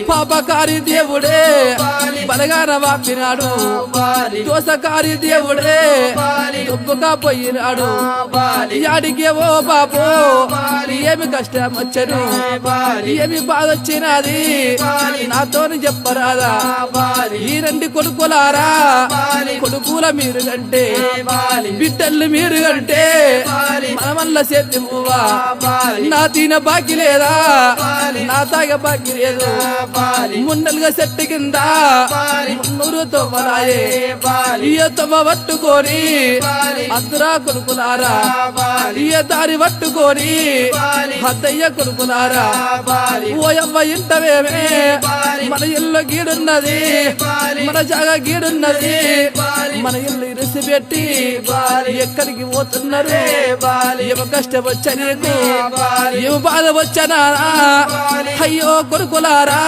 పాపకారి దేవుడే బలగాన వాపినాడు దోసకారి దేవుడే దుబ్బుగా పోయినాడు యాడికే ఓ బాబో ఏమి కష్టం వచ్చను ఏమి బాధ వచ్చినది నాతోని చెప్పరాదా ఈ రెండు కొడుకులారా కొడుకుల మీరు కంటే బిడ్డలు మీరు కంటే మనమల్ల చేతి పువ్వా నా తిన బాకి లేదా నా తాగ బాకి లేదు ముండలుగా చెట్టు కింద మున్నూరు తొమ్మలాయే ఇయ తొమ్మ పట్టుకొని అద్దురా కొడుకులారా ఇయ దారి పట్టుకొని అద్దయ్య కొడుకులారా ఓయమ్మ ఇంటవేమే మన ఇల్లు గీడున్నది మన జాగ గీడున్నది మన ఇల్లు ఇరిసి పెట్టి ఎక్కడికి పోతున్నారు ఏమో కష్టం వచ్చా నీకు ఏమో బాధ వచ్చనా అయ్యో కొడుకులారా